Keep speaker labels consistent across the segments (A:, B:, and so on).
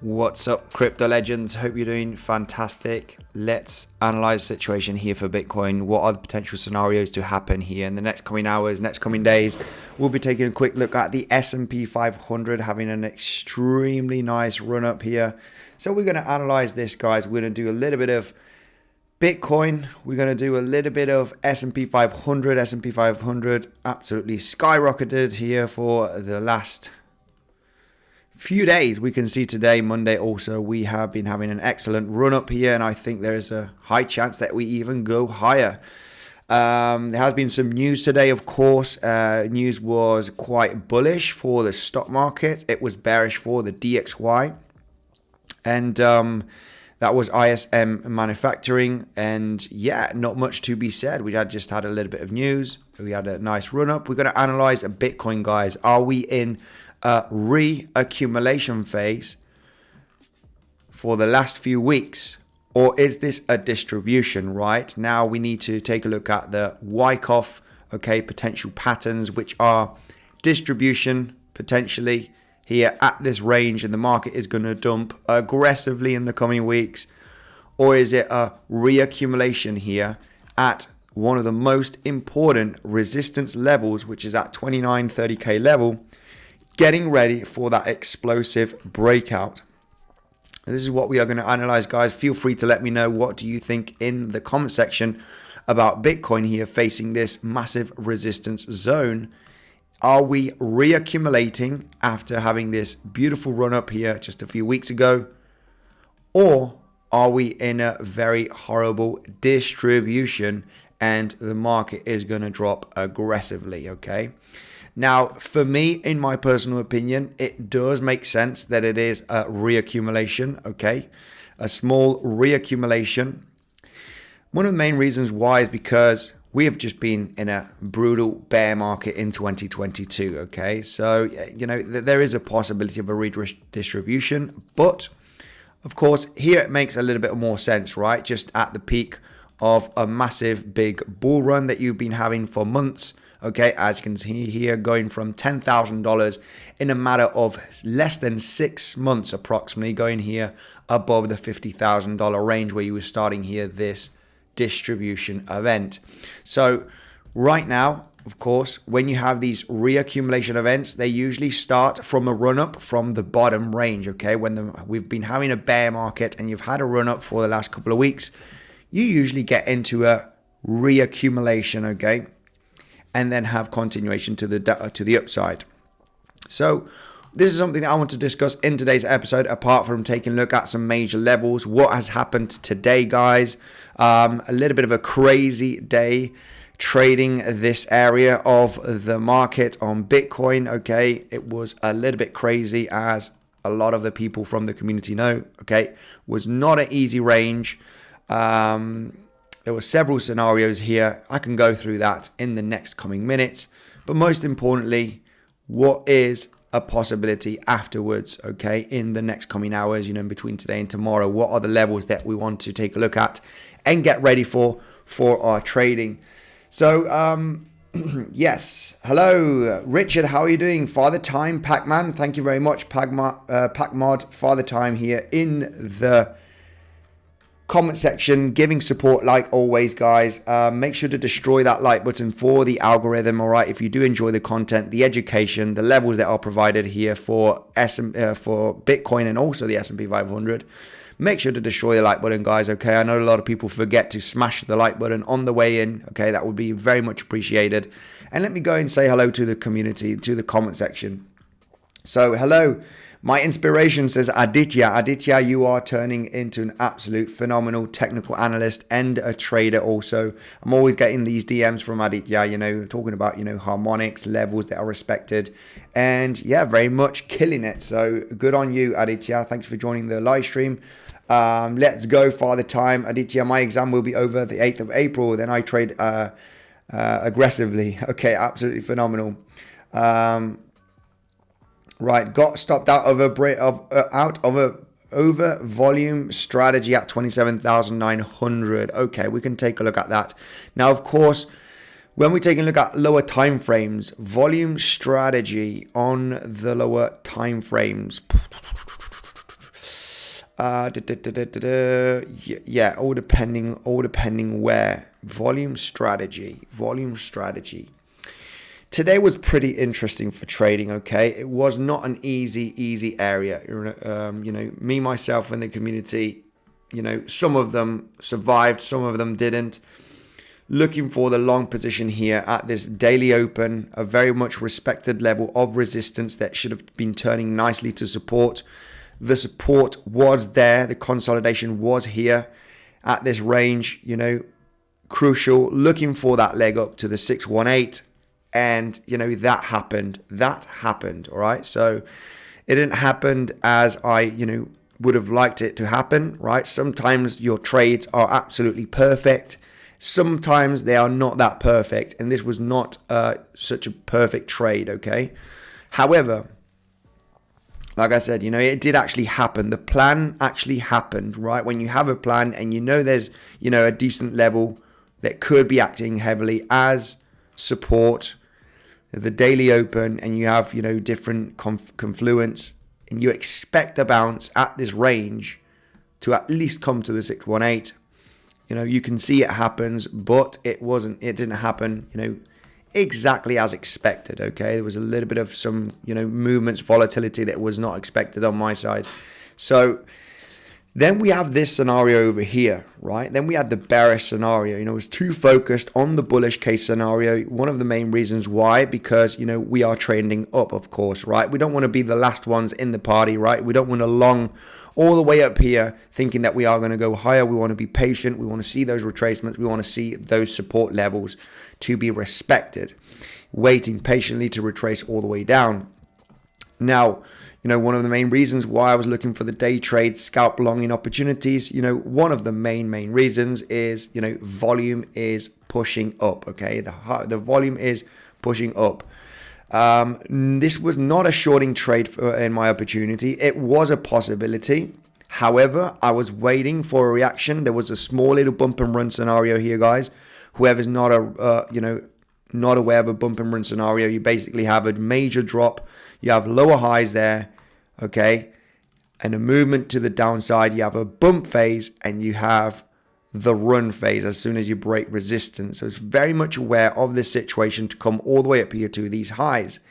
A: What's up, crypto legends? Hope you're doing fantastic. Let's analyze the situation here for Bitcoin. What are the potential scenarios to happen here in the next coming hours, next coming days? We'll be taking a quick look at the S&P 500 having an extremely nice run up here. So we're going to analyze this, guys. We're going to do a little bit of Bitcoin. We're going to do a little bit of S&P 500. S&P 500 absolutely skyrocketed here for the last few days. We can see today, Monday, also we have been having an excellent run up here, and I think there is a high chance that we even go higher. There has been some news today, of course. News was quite bullish for the stock market. It was bearish for the DXY, and that was ISM manufacturing. And yeah, not much to be said. We had just had a little bit of news. We had a nice run up. We're going to analyze a Bitcoin, guys. Are we in a re-accumulation phase for the last few weeks, or is this a distribution? Right now we need to take a look at the Wyckoff potential patterns, which are distribution potentially here at this range, and the market is going to dump aggressively in the coming weeks, or is it a reaccumulation here at one of the most important resistance levels, which is at 2930k level, getting ready for that explosive breakout? This is what we are going to analyze, guys. Feel free to let me know what do you think in the comment section about Bitcoin here facing this massive resistance zone. Are we reaccumulating after having this beautiful run up here just a few weeks ago, or are we in a very horrible distribution and the market is going to drop aggressively? Now, for me, in my personal opinion, it does make sense that it is a reaccumulation, a small reaccumulation. One of the main reasons why is because we have just been in a brutal bear market in 2022, So, there is a possibility of a redistribution, but of course, here it makes a little bit more sense, right? Just at the peak of a massive big bull run that you've been having for months. As you can see here, going from $10,000 in a matter of less than 6 months, approximately, going here above the $50,000 range where you were starting here this distribution event. So right now, of course, when you have these reaccumulation events, they usually start from a run up from the bottom range. When we've been having a bear market and you've had a run up for the last couple of weeks, you usually get into a reaccumulation, and then have continuation to the upside. So this is something that I want to discuss in today's episode, apart from taking a look at some major levels. What has happened today, guys? A little bit of a crazy day trading this area of the market on Bitcoin. It was a little bit crazy, as a lot of the people from the community know. Was not an easy range. There were several scenarios here. I can go through that in the next coming minutes. But most importantly, what is a possibility afterwards, in the next coming hours, in between today and tomorrow? What are the levels that we want to take a look at and get ready for our trading? So, yes. Hello, Richard. How are you doing? Father Time, Pac-Man. Thank you very much, Pac-Mod. Father Time here in the comment section, giving support like always, guys. Make sure to destroy that like button for the algorithm. All right, if you do enjoy the content, the education, the levels that are provided here for Bitcoin and also the S&P 500, make sure to destroy the like button, guys. I know a lot of people forget to smash the like button on the way in. That would be very much appreciated. And let me go and say hello to the community, to the comment section. So hello. My inspiration, says Aditya. Aditya, you are turning into an absolute phenomenal technical analyst and a trader also. I'm always getting these DMs from Aditya, talking about, harmonics, levels that are respected. And yeah, very much killing it. So good on you, Aditya. Thanks for joining the live stream. Let's go, Father Time. Aditya, my exam will be over the 8th of April. Then I trade aggressively. Absolutely phenomenal. Right, got stopped out of a over volume strategy at 27,900. We can take a look at that. Now, of course, when we take a look at lower time frames, volume strategy on the lower time frames. Yeah, all depending where. Volume strategy. Today was pretty interesting for trading, okay? It was not an easy area. Me, myself, and the community, some of them survived, some of them didn't. Looking for the long position here at this daily open, a very much respected level of resistance that should have been turning nicely to support. The support was there. The consolidation was here at this range, crucial. Looking for that leg up to the 618. And, that happened. All right. So it didn't happen as I, would have liked it to happen. Right. Sometimes your trades are absolutely perfect. Sometimes they are not that perfect. And this was not such a perfect trade. Okay. However, like I said, it did actually happen. The plan actually happened, right? When you have a plan and there's, a decent level that could be acting heavily as support, the daily open, and you have, different confluence, and you expect a bounce at this range to at least come to the 618. You can see it happens, but it didn't happen, exactly as expected. Okay, there was a little bit of some movements, volatility that was not expected on my side. So then we have this scenario over here, right? Then we had the bearish scenario. It was too focused on the bullish case scenario. One of the main reasons why, because we are trending up, of course, right? We don't want to be the last ones in the party, right? We don't want to long all the way up here thinking that we are going to go higher. We want to be patient. We want to see those retracements. We want to see those support levels to be respected, waiting patiently to retrace all the way down. Now, one of the main reasons why I was looking for the day trade scalp longing opportunities, one of the main reasons is, volume is pushing up, okay? The volume is pushing up. This was not a shorting trade in my opportunity. It was a possibility. However, I was waiting for a reaction. There was a small little bump and run scenario here, guys. Whoever's not not aware of a bump and run scenario, you basically have a major drop. You have lower highs there, okay? And a movement to the downside. You have a bump phase and you have the run phase as soon as you break resistance. So it's very much aware of this situation to come all the way up here to these highs,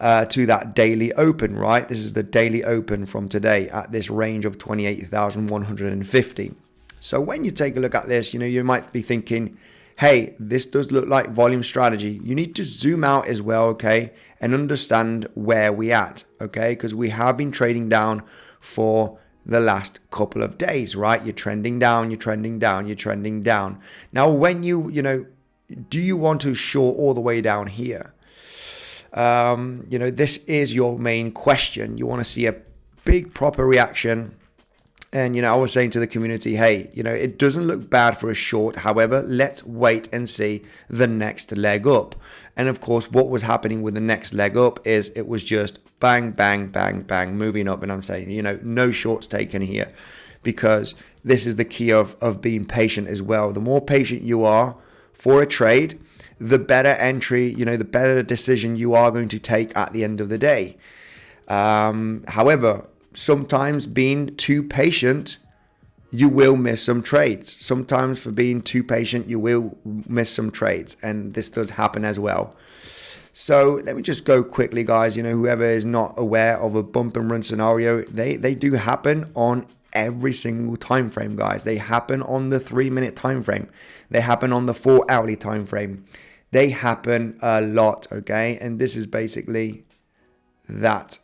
A: to that daily open, right? This is the daily open from today at this range of 28,150. So when you take a look at this, you might be thinking, hey, this does look like volume strategy. You need to zoom out as well, okay, and understand where we at, okay, because we have been trading down for the last couple of days, right? You're trending down, you're trending down, you're trending down. Now, when do you want to short all the way down here? This is your main question. You want to see a big proper reaction. And, I was saying to the community, hey, it doesn't look bad for a short. However, let's wait and see the next leg up. And of course, what was happening with the next leg up is it was just bang, bang, bang, bang, moving up. And I'm saying, no shorts taken here, because this is the key of being patient as well. The more patient you are for a trade, the better entry, the better decision you are going to take at the end of the day. However, sometimes being too patient, you will miss some trades. Sometimes for being too patient, you will miss some trades. And this does happen as well. So let me just go quickly, guys. Whoever is not aware of a bump and run scenario, they do happen on every single time frame, guys. They happen on the 3-minute time frame. They happen on the 4-hourly time frame. They happen a lot, okay? And this is basically that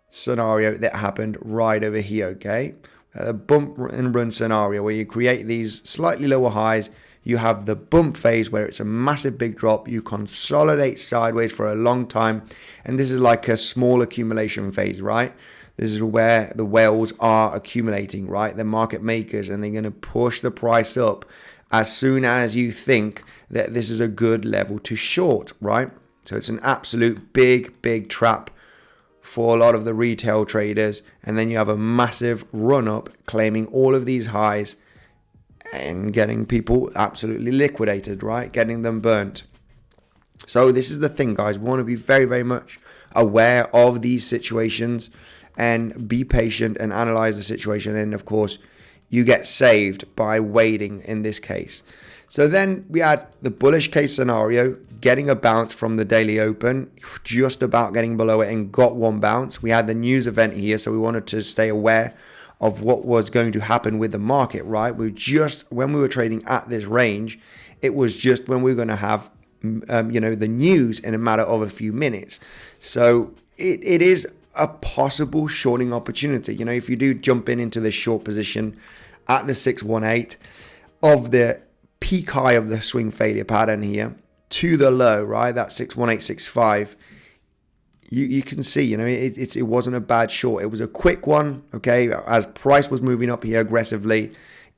A: scenario that happened right over here, okay? A bump and run scenario where you create these slightly lower highs. You have the bump phase where it's a massive big drop. You consolidate sideways for a long time. And this is like a small accumulation phase, right? This is where the whales are accumulating, right? They're market makers, and they're going to push the price up as soon as you think that this is a good level to short, right? So it's an absolute big trap for a lot of the retail traders. And then you have a massive run up claiming all of these highs and getting people absolutely liquidated, right? Getting them burnt. So this is the thing, guys. We want to be very much aware of these situations and be patient and analyze the situation. And of course, you get saved by waiting in this case. So then we had the bullish case scenario, getting a bounce from the daily open, just about getting below it and got one bounce. We had the news event here, so we wanted to stay aware of what was going to happen with the market, right? When we were trading at this range, it was just when we were going to have, the news in a matter of a few minutes. So it is a possible shorting opportunity. If you do jump into this short position at the 618 of the peak high of the swing failure pattern here to the low, right? That 61865. You can see, it wasn't a bad short. It was a quick one, okay? As price was moving up here aggressively,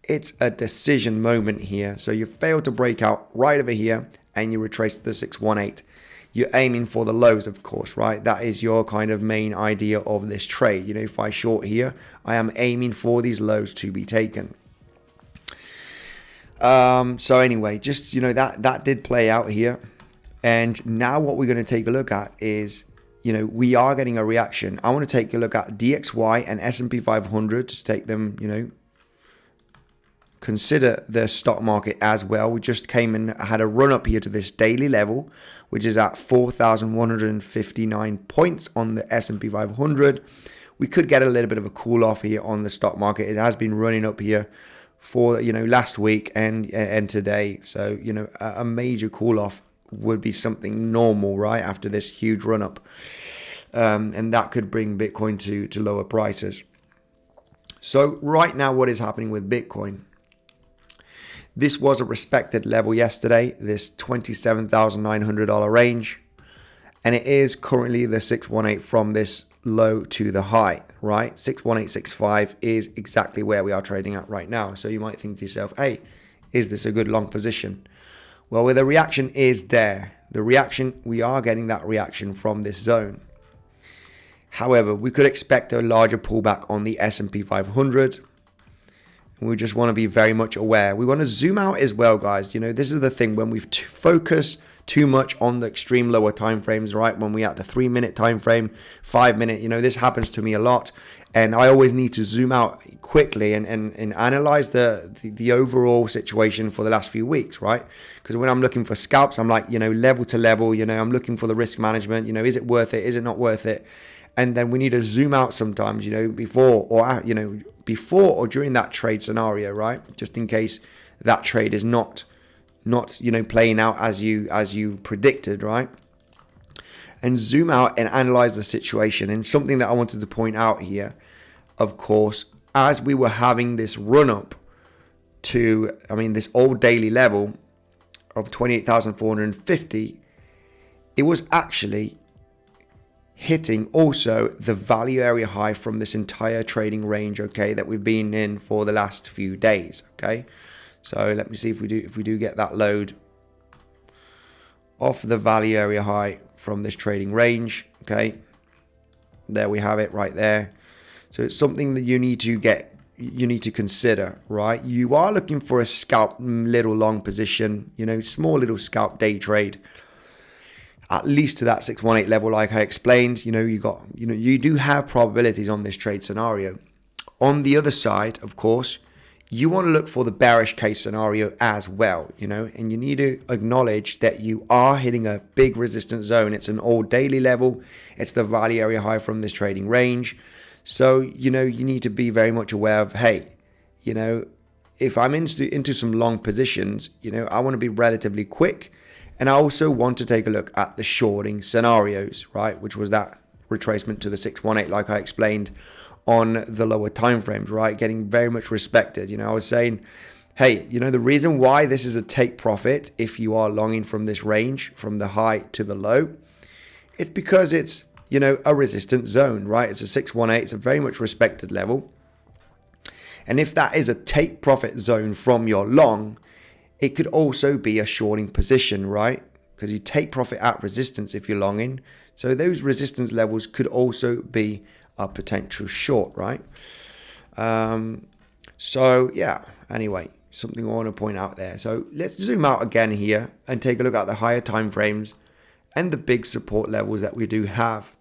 A: it's a decision moment here. So you failed to break out right over here and you retrace to the 618. You're aiming for the lows, of course, right? That is your kind of main idea of this trade. If I short here, I am aiming for these lows to be taken. So anyway, just, that did play out here. And now what we're going to take a look at is, we are getting a reaction. I want to take a look at DXY and S&P 500 to take them, consider the stock market as well. We just came and had a run up here to this daily level, which is at 4,159 points on the S&P 500. We could get a little bit of a cool off here on the stock market. It has been running up here for, last week and today. So, a major cool off would be something normal, right, after this huge run up. And that could bring Bitcoin to lower prices. So right now, what is happening with Bitcoin? This was a respected level yesterday, this $27,900 range. And it is currently the 618 from this low to the high, right? 61865 is exactly where we are trading at right now. So you might think to yourself, hey, is this a good long position? Well, where the reaction is there, we are getting that reaction from this zone. However, we could expect a larger pullback on the S&P 500. We just want to be very much aware. We want to zoom out as well, guys. This is the thing when we focus too much on the extreme lower time frames, right? When we at the 3-minute time frame, 5-minute, this happens to me a lot. And I always need to zoom out quickly and analyze the overall situation for the last few weeks, right? Because when I'm looking for scalps, I'm like, level to level, I'm looking for the risk management, is it worth it? Is it not worth it? And then we need to zoom out sometimes, before or during that trade scenario, right? Just in case that trade is not playing out as you predicted, right? And zoom out and analyze the situation. And something that I wanted to point out here, of course, as we were having this run up to, this old daily level of 28,450, it was actually hitting also the value area high from this entire trading range, okay, that we've been in for the last few days, okay? So let me see if we do get that load off the value area high from this trading range, okay? There we have it right there. So it's something that you need to consider, right? You are looking for a scalp little long position, small little scalp day trade, at least to that 618 level, like I explained. You do have probabilities on this trade scenario. On the other side, of course, you want to look for the bearish case scenario as well, and you need to acknowledge that you are hitting a big resistance zone. It's an old daily level. It's the value area high from this trading range. So, you need to be very much aware of, hey, if I'm into some long positions, I want to be relatively quick. And I also want to take a look at the shorting scenarios, right? Which was that retracement to the 618, like I explained on the lower time frames, right? Getting very much respected. I was saying, hey, the reason why this is a take profit if you are longing from this range, from the high to the low, it's because it's, a resistance zone, right? It's a 618. It's a very much respected level. And if that is a take profit zone from your long, it could also be a shorting position, right? Because you take profit at resistance if you're longing. So those resistance levels could also be a potential short, right? So yeah, anyway, something I want to point out there. So let's zoom out again here and take a look at the higher time frames and the big support levels that we do have.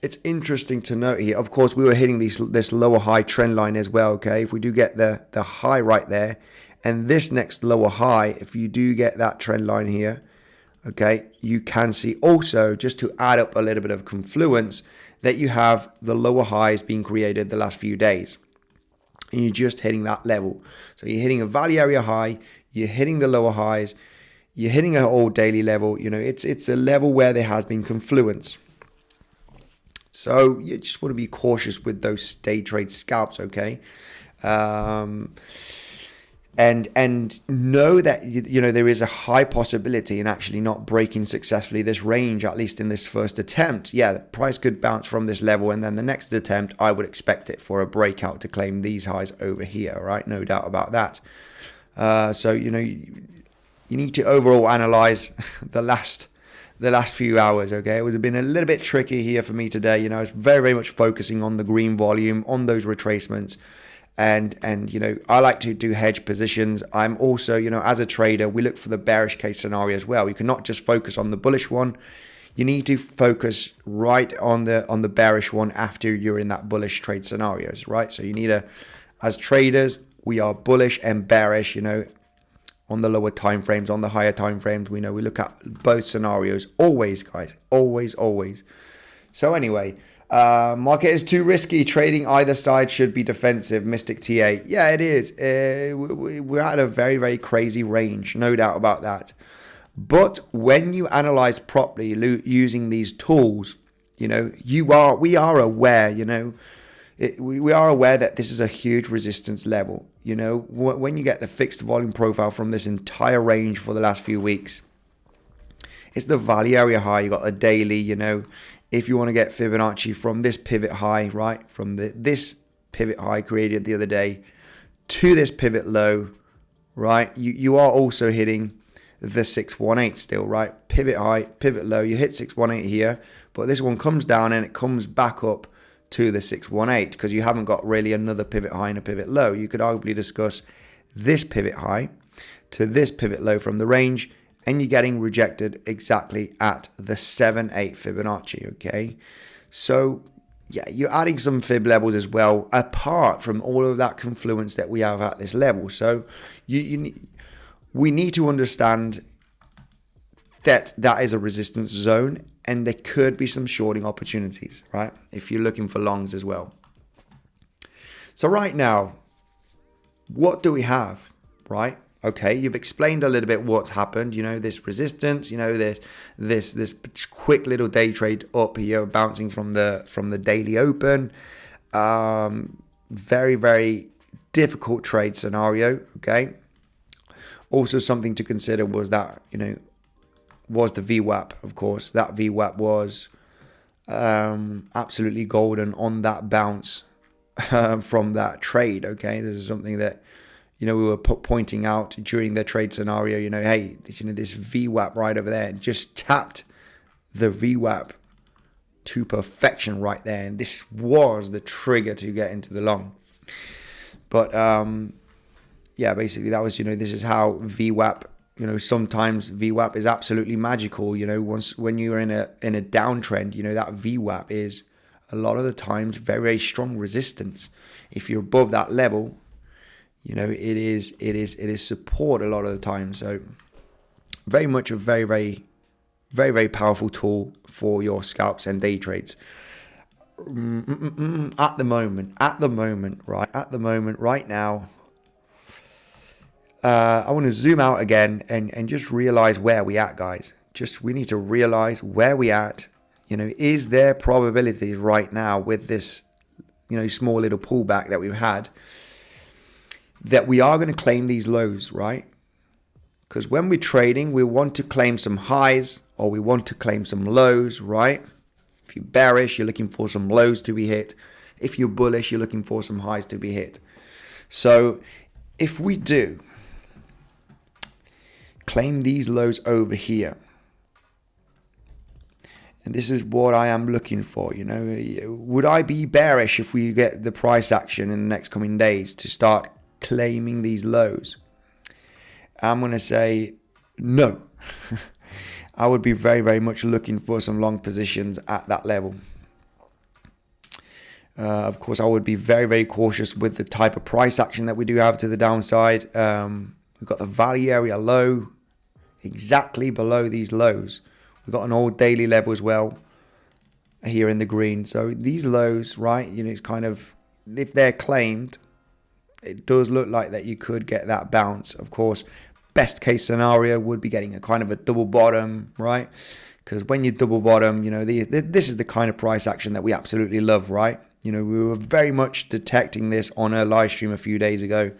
A: It's interesting to note here. Of course, we were hitting this lower high trend line as well. Okay, if we do get the high right there, and this next lower high, if you do get that trend line here, okay, you can see also, just to add up a little bit of confluence, that you have the lower highs being created the last few days, and you're just hitting that level. So you're hitting a value area high, you're hitting the lower highs, you're hitting an old daily level. You know, it's a level where there has been confluence. So you just want to be cautious with those day trade scalps, okay? And know that, you know, there is a high possibility in actually not breaking successfully this range, at least in this first attempt. Yeah, the price could bounce from this level, and then the next attempt, I would expect it for a breakout to claim these highs over here, right? No doubt about that. So, you know, you need to overall analyze the last few hours, okay? It was been a little bit tricky here for me today. You know, I was very much focusing on the green volume, on those retracements. And you know, I like to do hedge positions. I'm also, you know, as a trader, we look for the bearish case scenario as well. You cannot just focus on the bullish one. You need to focus right on the bearish one after you're in that bullish trade scenarios, right? So you need as traders, we are bullish and bearish, you know, on the lower time frames, on the higher time frames. We know we look at both scenarios always, guys, always. So anyway, market is too risky. Trading either side should be defensive. Mystic TA. Yeah, it is. We're at a very crazy range, no doubt about that. But when you analyze properly using these tools, you know, we are aware, you know, we are aware that this is a huge resistance level. You know, when you get the fixed volume profile from this entire range for the last few weeks, it's the value area high. You got a daily, you know. If you want to get Fibonacci from this pivot high, right, from this pivot high created the other day to this pivot low, right, you are also hitting the 618 still, right? Pivot high, pivot low, you hit 618 here, but this one comes down and it comes back up to the 618 because you haven't got really another pivot high and a pivot low. You could arguably discuss this pivot high to this pivot low from the range, and you're getting rejected exactly at the 7-8 Fibonacci, okay? So, yeah, you're adding some fib levels as well, apart from all of that confluence that we have at this level. So, we need to understand that is a resistance zone, and there could be some shorting opportunities, right? If you're looking for longs as well. So right now, what do we have, right? Okay, you've explained a little bit what's happened. You know, this resistance, you know, this quick little day trade up here, bouncing from the daily open. Very difficult trade scenario. Okay. Also, something to consider was that, you know, was the VWAP. Of course, that VWAP was absolutely golden on that bounce from that trade. Okay, this is something that, you know, we were pointing out during the trade scenario, you know, hey, you know, this VWAP right over there, just tapped the VWAP to perfection right there. And this was the trigger to get into the long. But, yeah, basically that was, you know, this is how VWAP, you know, sometimes VWAP is absolutely magical. You know, when you're in a downtrend, you know, that VWAP is a lot of the times very strong resistance. If you're above that level, you know, it is support a lot of the time. So very much a very powerful tool for your scalps and day trades. At the moment, right now, I want to zoom out again and just realize where we at, guys. We need to realize where we at. You know, is there probabilities right now with this, you know, small little pullback that we've had, that we are going to claim these lows, right? Because when we're trading, we want to claim some highs or we want to claim some lows, right? If you're bearish, you're looking for some lows to be hit. If you're bullish, you're looking for some highs to be hit. So if we do claim these lows over here, and this is what I am looking for, you know, would I be bearish if we get the price action in the next coming days to start claiming these lows? I'm going to say no. I would be very, very much looking for some long positions at that level. Of course, I would be very, very cautious with the type of price action that we do have to the downside. We've got the value area low exactly below these lows. We've got an old daily level as well here in the green. So these lows, right, you know, it's kind of, if they're claimed, it does look like that you could get that bounce. Of course, best case scenario would be getting a kind of a double bottom, right? Because when you double bottom, you know, this is the kind of price action that we absolutely love, right? You know, we were very much detecting this on a live stream a few days ago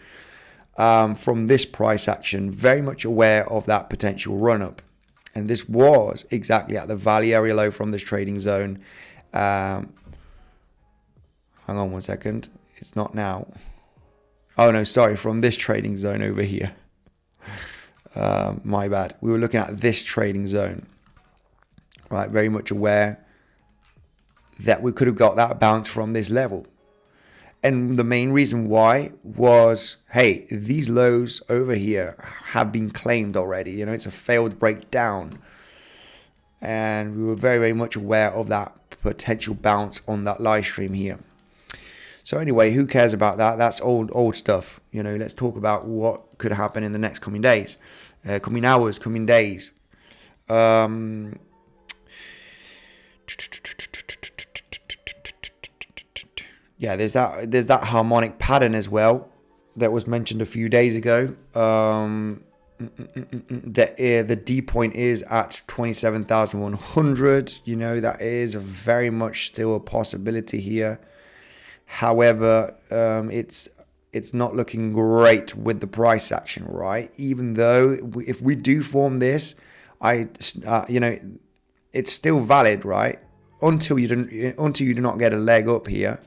A: from this price action, very much aware of that potential run up. And this was exactly at the value area low from this trading zone. Hang on one second. It's not now. Oh, no, sorry. From this trading zone over here. My bad. We were looking at this trading zone. Right, very much aware that we could have got that bounce from this level. And the main reason why was, hey, these lows over here have been claimed already. You know, it's a failed breakdown. And we were very, very much aware of that potential bounce on that live stream here. So anyway, who cares about that? That's old stuff. You know, let's talk about what could happen in the next coming days, coming hours, coming days. Yeah, there's that harmonic pattern as well that was mentioned a few days ago. The D point is at 27,100. You know, that is very much still a possibility here. However, it's not looking great with the price action, right? Even though if we do form this, you know, it's still valid, right? Until you do not get a leg up here.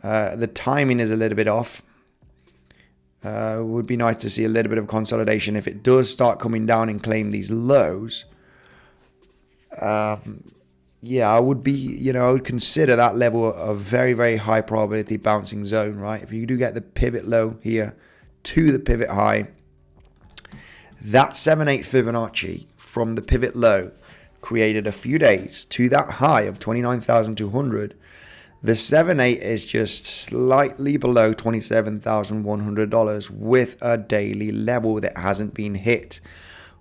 A: The timing is a little bit off. Would be nice to see a little bit of consolidation if it does start coming down and claim these lows. Yeah, I would be, you know, I would consider that level a very, very high probability bouncing zone, right? If you do get the pivot low here to the pivot high, that 7/8 Fibonacci from the pivot low created a few days to that high of 29,200. The 7/8 is just slightly below $27,100 with a daily level that hasn't been hit.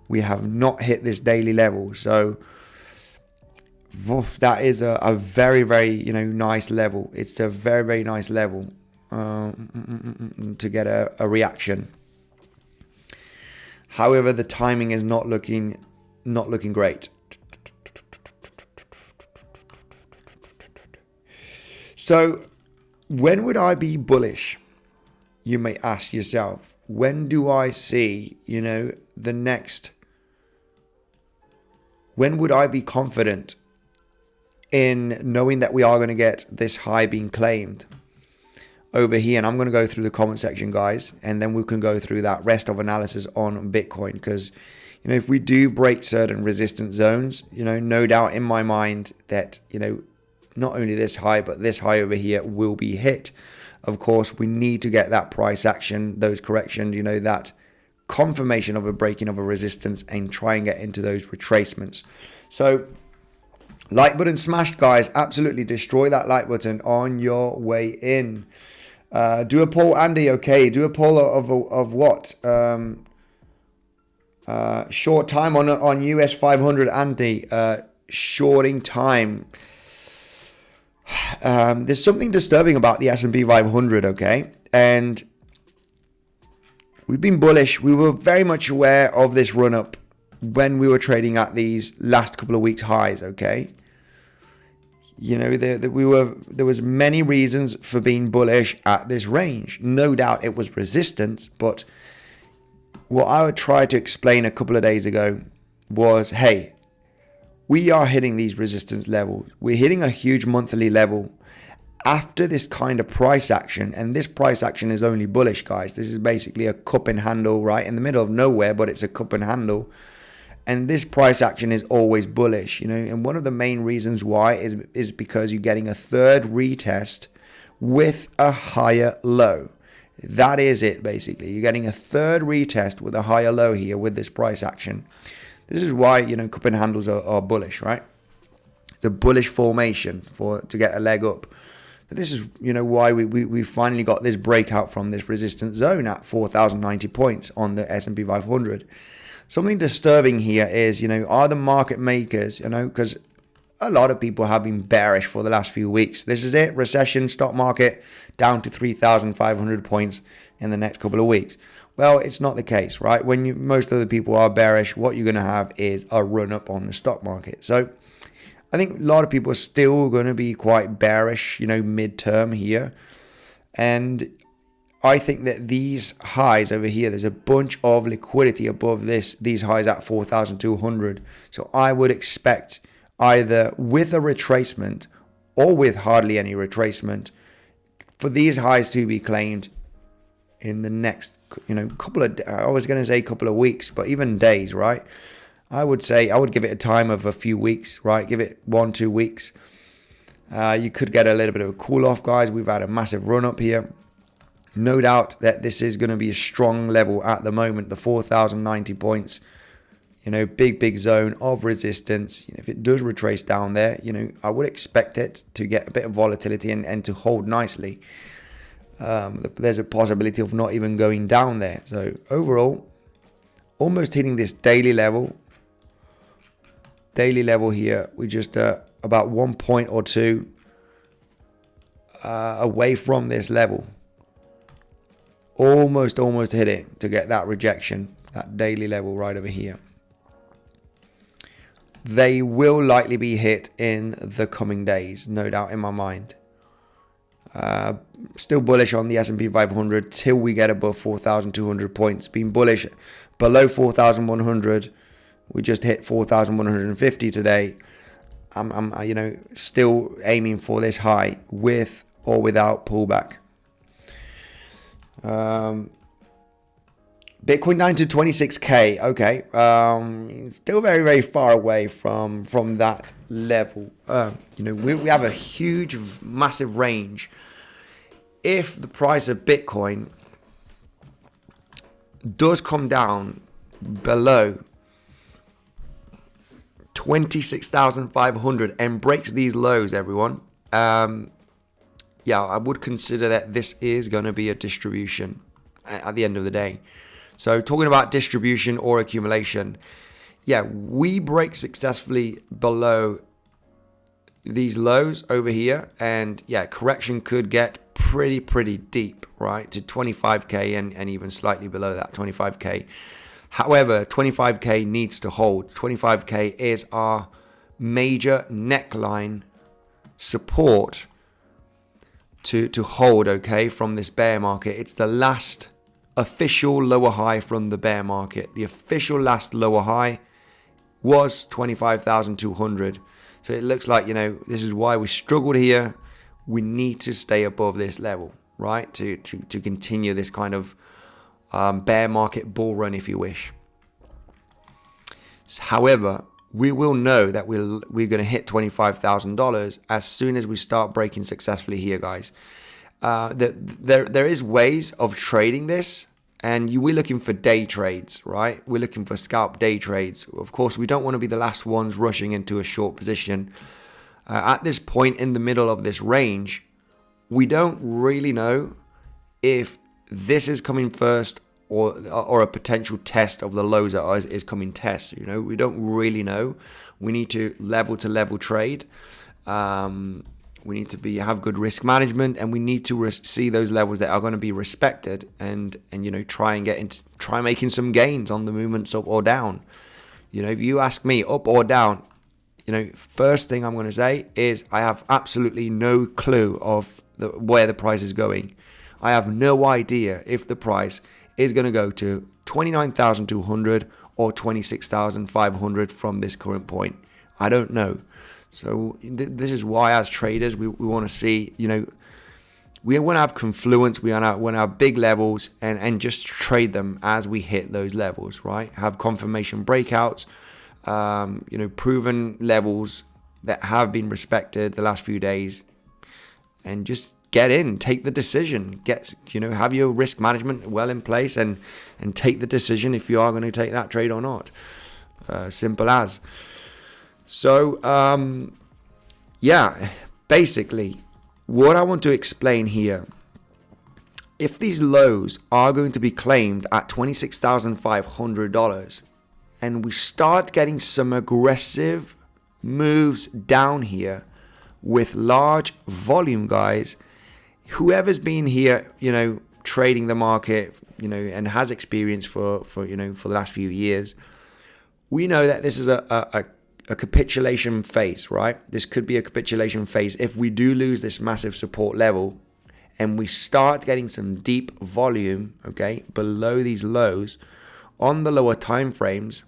A: We have not hit this daily level, so that is a very, very, you know, nice level. It's a very, very nice level to get a reaction. However, the timing is not looking great. So when would I be bullish? You may ask yourself, when do I see, you know, the next, when would I be confident in knowing that we are going to get this high being claimed over here? And I'm going to go through the comment section, guys, and then we can go through that rest of analysis on Bitcoin, because, you know, if we do break certain resistance zones, you know, no doubt in my mind that, you know, not only this high, but this high over here will be hit. Of course, we need to get that price action, those corrections, you know, that confirmation of a breaking of a resistance, and try and get into those retracements. So like button smashed, guys. Absolutely destroy that like button on your way in. Do a poll, Andy. Okay, do a poll of what? Short time on US 500, Andy. Shorting time. There's something disturbing about the S&P 500, okay? And we've been bullish. We were very much aware of this run up when we were trading at these last couple of weeks highs, okay? You know, there was many reasons for being bullish at this range. No doubt it was resistance, but what I would try to explain a couple of days ago was, hey, we are hitting these resistance levels. We're hitting a huge monthly level after this kind of price action. And this price action is only bullish, guys. This is basically a cup and handle right in the middle of nowhere, but it's a cup and handle. And this price action is always bullish, you know. And one of the main reasons why is because you're getting a third retest with a higher low. That is it, basically. You're getting a third retest with a higher low here with this price action. This is why, cup and handles are bullish, right? It's a bullish formation to get a leg up. But this is, why we finally got this breakout from this resistance zone at 4,090 points on the S&P 500. Something disturbing here is, are the market makers, because a lot of people have been bearish for the last few weeks. This is it. Recession, stock market down to 3,500 points in the next couple of weeks. Well, it's not the case, right? When most of the people are bearish, what you're going to have is a run up on the stock market. So I think a lot of people are still going to be quite bearish, midterm here. And I think that these highs over here, there's a bunch of liquidity above these highs at 4,200. So I would expect either with a retracement or with hardly any retracement for these highs to be claimed in the next, couple of weeks, but even days, right? I would give it a time of a few weeks, right? Give it 1-2 weeks. You could get a little bit of a cool off, guys. We've had a massive run up here. No doubt that this is going to be a strong level at the moment, the 4,090 points. Big zone of resistance. If it does retrace down there, I would expect it to get a bit of volatility and to hold nicely. There's a possibility of not even going down there. So overall, almost hitting this daily level. Daily level here, we just about 1 point or two away from this level. Almost hit it to get that rejection, that daily level right over here. They will likely be hit in the coming days, no doubt in my mind. Still bullish on the S&P 500 till we get above 4,200 points. Been bullish below 4,100. We just hit 4,150 today. I'm still aiming for this high with or without pullback. Bitcoin down to 26k. Okay, still very far away from that level. We have a huge, massive range. If the price of Bitcoin does come down below 26,500 and breaks these lows, everyone, I would consider that this is going to be a distribution at the end of the day. So talking about distribution or accumulation, we break successfully below these lows over here, and correction could get pretty deep, right, to 25k and even slightly below that, 25k. However, 25k needs to hold. 25k is our major neckline support to hold, okay, from this bear market. It's the last official lower high from the bear market. The official last lower high was 25,200. So it looks like, this is why we struggled here. We need to stay above this level, right, to continue this kind of bear market bull run, if you wish. However, we will know that we're going to hit $25,000 as soon as we start breaking successfully here, guys. There is ways of trading this, and we're looking for day trades, right? We're looking for scalp day trades. Of course, we don't want to be the last ones rushing into a short position. At this point in the middle of this range, we don't really know if this is coming first or a potential test of the lows is coming test. We don't really know. We need to level trade. We need to have good risk management, and we need to see those levels that are going to be respected, and try making some gains on the movements up or down. If you ask me up or down, first thing I'm going to say is I have absolutely no clue of where the price is going. I have no idea if the price is going to go to 29,200 or 26,500 from this current point. I don't know. So this is why, as traders, we want to see, we want to have confluence, we want to have big levels, and just trade them as we hit those levels, right? Have confirmation breakouts, proven levels that have been respected the last few days, and just get in, take the decision, have your risk management well in place, and take the decision if you are going to take that trade or not. Simple as. So yeah, basically what I want to explain here, if these lows are going to be claimed at $26,500 and we start getting some aggressive moves down here with large volume, guys, whoever's been here, trading the market, and has experience for the last few years, we know that this is a capitulation phase, right? This could be a capitulation phase. If we do lose this massive support level and we start getting some deep volume, okay, below these lows on the lower time frames,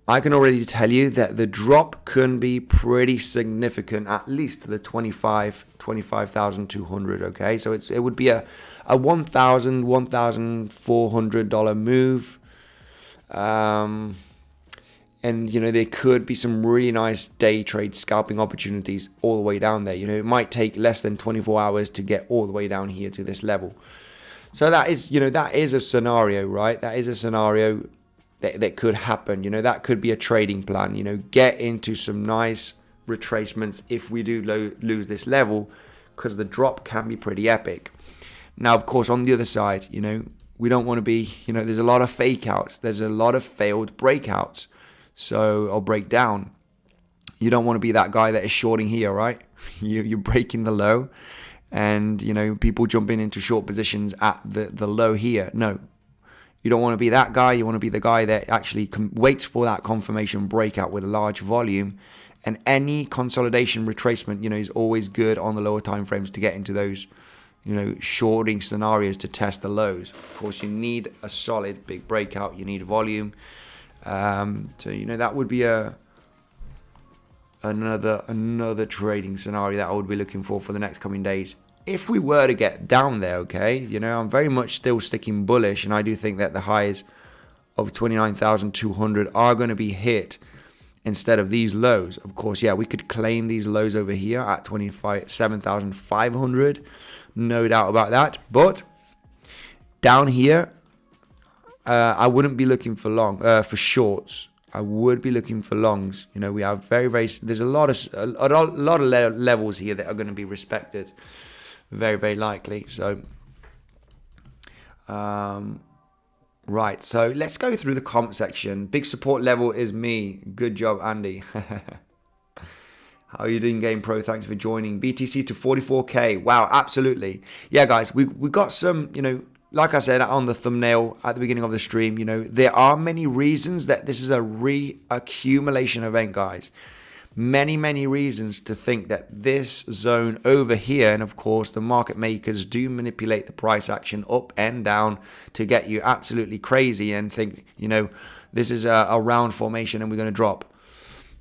A: I can already tell you that the drop can be pretty significant, at least to the 25,200, okay? So it would be a $1,000, $1,400 move. And, there could be some really nice day trade scalping opportunities all the way down there. It might take less than 24 hours to get all the way down here to this level. So that is, that is a scenario, right? That is a scenario that could happen. That could be a trading plan. Get into some nice retracements if we do lose this level, because the drop can be pretty epic. Now, of course, on the other side, we don't want to be, there's a lot of fake outs. There's a lot of failed breakouts. So I'll break down. You don't want to be that guy that is shorting here, right? You're breaking the low and, people jumping into short positions at the low here. No, you don't want to be that guy. You want to be the guy that actually waits for that confirmation breakout with a large volume. And any consolidation retracement, is always good on the lower time frames to get into those, shorting scenarios to test the lows. Of course, you need a solid big breakout. You need volume. So that would be another trading scenario that I would be looking for the next coming days. If we were to get down there, okay, I'm very much still sticking bullish, and I do think that the highs of 29,200 are going to be hit instead of these lows. Of course, yeah, we could claim these lows over here at 27,500, no doubt about that. But down here, I wouldn't be looking for for shorts. I would be looking for longs. We have there's a lot of levels here that are going to be respected, very, very likely. So, right. So let's go through the comment section. Big support level is me. Good job, Andy. How are you doing, Game Pro? Thanks for joining. BTC to 44K. Wow, absolutely. Yeah, guys, we got some, like I said on the thumbnail at the beginning of the stream, there are many reasons that this is a reaccumulation event, guys. Many, many reasons to think that this zone over here, and of course the market makers do manipulate the price action up and down to get you absolutely crazy and think, this is a round formation and we're going to drop.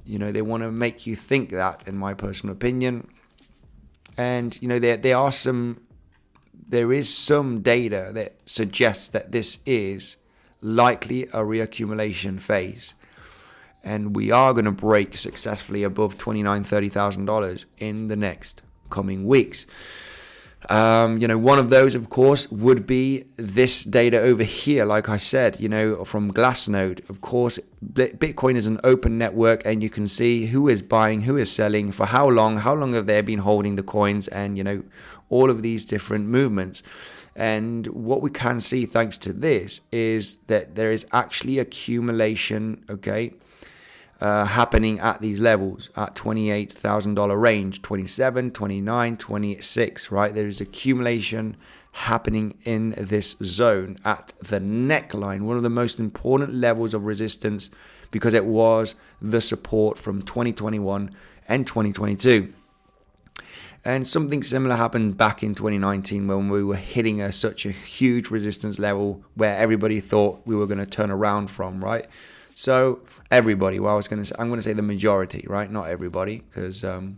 A: They want to make you think that, in my personal opinion. And, there is some data that suggests that this is likely a reaccumulation phase. And we are going to break successfully above $29,000-$30,000 in the next coming weeks. One of those, of course, would be this data over here, like I said, from Glassnode. Of course, Bitcoin is an open network, and you can see who is buying, who is selling, for how long have they been holding the coins, and, all of these different movements. And what we can see, thanks to this, is that there is actually accumulation, okay, happening at these levels at $28,000 range, 27, 29, 26, right? There is accumulation happening in this zone at the neckline, one of the most important levels of resistance, because it was the support from 2021 and 2022. And something similar happened back in 2019 when we were hitting such a huge resistance level where everybody thought we were going to turn around from, right? So everybody, well, I'm going to say the majority, right? Not everybody, because something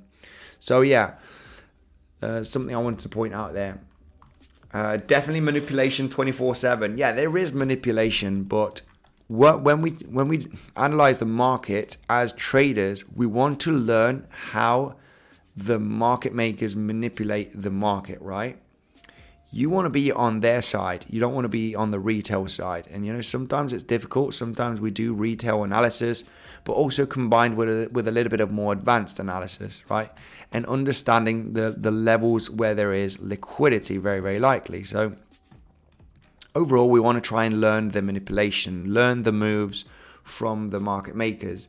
A: I wanted to point out there. Definitely manipulation 24/7. Yeah, there is manipulation, but when we analyze the market as traders, we want to learn how the market makers manipulate the market, right? you want to be on their side. You don't want to be on the retail side. And, you know, sometimes it's difficult. Sometimes we do retail analysis, but also combined with a little bit of more advanced analysis, right? And understanding the levels where there is liquidity, very, very likely. So overall, we want to try and learn the manipulation, learn the moves from the market makers.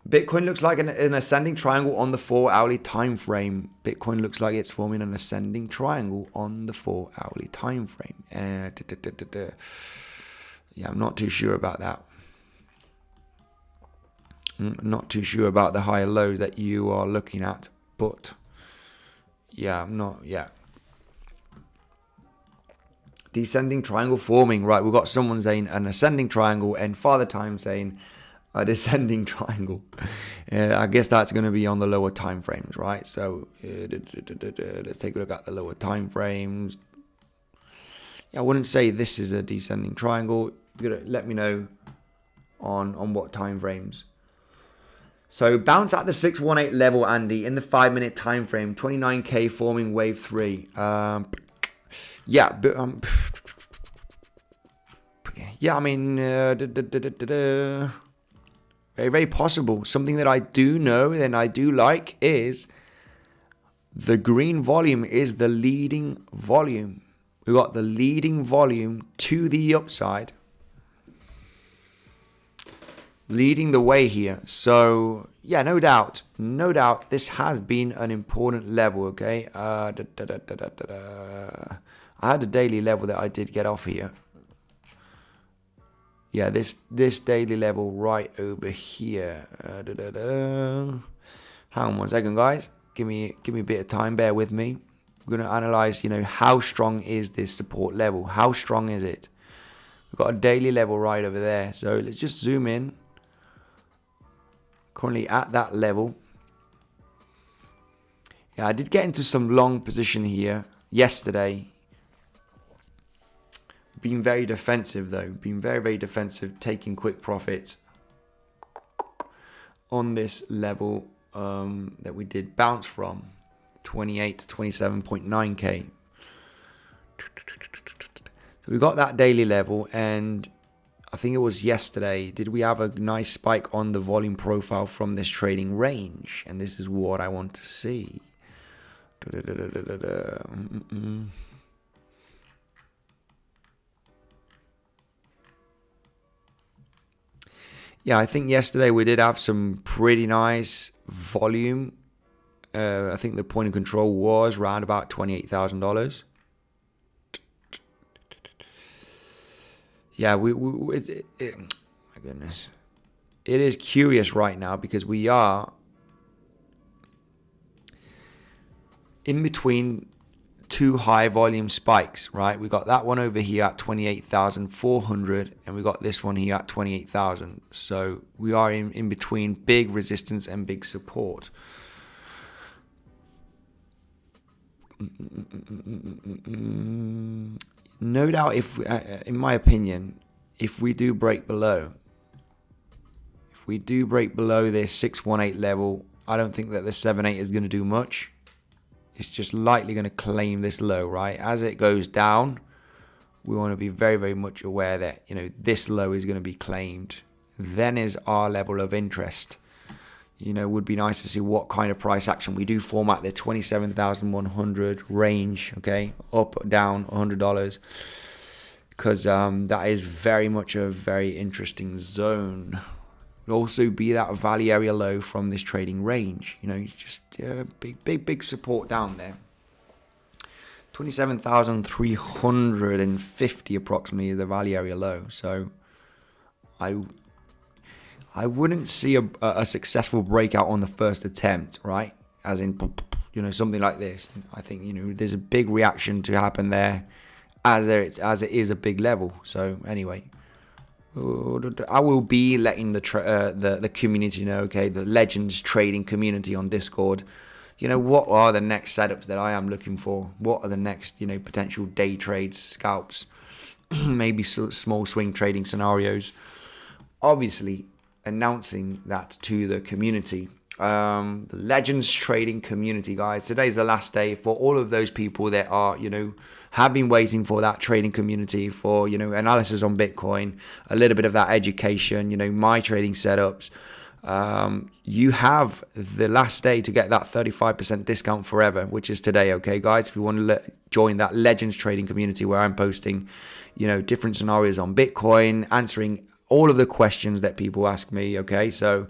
A: Bitcoin looks like an ascending triangle on the 4-hourly time frame. Bitcoin looks like it's forming an ascending triangle on the 4-hourly time frame. Yeah, I'm not too sure about that. I'm not too sure about the higher lows that you are looking at, but yeah, I'm not. Yeah. Descending triangle forming. Right, we've got someone saying an ascending triangle and Father Time saying a descending triangle. I guess that's going to be on the lower time frames, right? So let's take a look at the lower time frames. Yeah, I wouldn't say this is a descending triangle. You're gonna let me know on what time frames. So bounce at the 618 level, Andy, in the 5-minute time frame. 29k forming wave 3. Yeah, but yeah, I mean, very, very possible. Something that I do know and I do like is the green volume is the leading volume. We got the leading volume to the upside, leading the way here. So yeah, no doubt, this has been an important level. Okay, I had a daily level that I did get off here. Yeah, this daily level right over here. Hang on 1 second, guys. Give me a bit of time. Bear with me. We're going to analyze, you know, how strong is this support level? How strong is it? We've got a daily level right over there. So let's just zoom in. Currently at that level. Yeah, I did get into some long position here yesterday. Been very defensive though. Been very, very defensive, taking quick profits on this level that we did bounce from 28 to 27.9k. So we got that daily level, and I think it was yesterday. Did we have a nice spike on the volume profile from this trading range? And this is what I want to see. Yeah, I think yesterday we did have some pretty nice volume. I think the point of control was around about $28,000. Yeah, my goodness. It is curious right now because we are in between two high volume spikes, right? We got that one over here at 28,400 and we got this one here at 28,000. So we are in between big resistance and big support. No doubt, if in my opinion, if we do break below this 618 level, I don't think that the 78 is going to do much. It's just lightly going to claim this low, right? As it goes down, we want to be very, very much aware that, you know, this low is going to be claimed. Then is our level of interest. You know, would be nice to see what kind of price action we do form at the 27,100 range, okay? Up, down, $100. Because that is very much a very interesting zone. Would also be that value area low from this trading range. You know, just big support down there. 27,350 approximately is the value area low. So I wouldn't see a successful breakout on the first attempt, right? As in, you know, something like this. I think, you know, there's a big reaction to happen there, as it is a big level. So anyway, I will be letting the community know, okay, the Legends trading community on Discord, you know, what are the next setups that I am looking for? What are the next, you know, potential day trades, scalps, maybe small swing trading scenarios? Obviously, announcing that to the community The Legends trading community, guys. Today's the last day for all of those people that are, have been waiting for that trading community, for, analysis on Bitcoin, a little bit of that education, my trading setups. You have the last day to get that 35% discount forever, which is today. Okay, guys, if you want to join that Legends trading community where I'm posting, different scenarios on Bitcoin, answering all of the questions that people ask me. Okay, so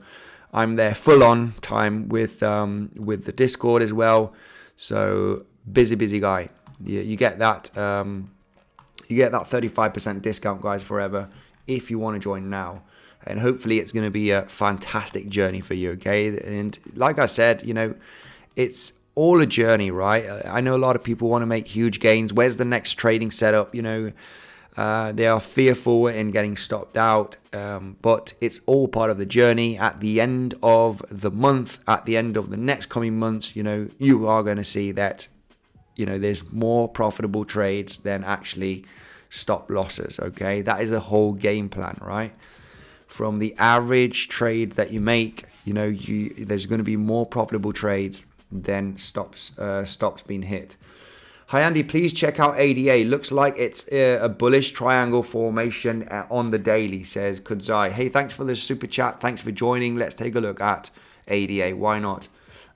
A: I'm there full on time with the Discord as well. So busy guy. You get that 35% discount, guys, forever if you want to join now. And hopefully it's going to be a fantastic journey for you, okay? And like I said, it's all a journey, right? I know a lot of people want to make huge gains. Where's the next trading setup? They are fearful in getting stopped out, but it's all part of the journey. At the end of the month, at the end of the next coming months, you are going to see that, there's more profitable trades than actually stop losses, okay? That is a whole game plan, right? From the average trade that you make, there's going to be more profitable trades than stops being hit. Hi Andy, please check out ADA. Looks like it's a bullish triangle formation on the daily, says Kudzai. Hey, thanks for the super chat. Thanks for joining. Let's take a look at ADA. Why not?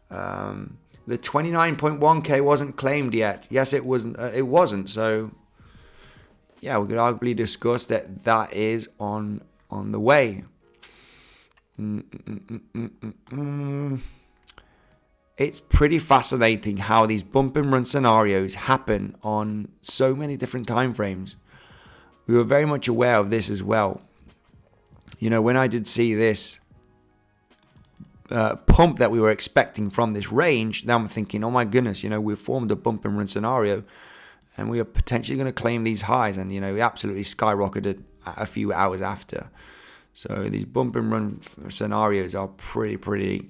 A: The 29.1k wasn't claimed yet. Yes, it wasn't. It wasn't. So yeah, we could arguably discuss that is on the way. It's pretty fascinating how these bump and run scenarios happen on so many different time frames. We were very much aware of this as well. When I did see this pump that we were expecting from this range, now I'm thinking, oh my goodness, we've formed a bump and run scenario and we are potentially going to claim these highs, and we absolutely skyrocketed a few hours after. So these bump and run scenarios are pretty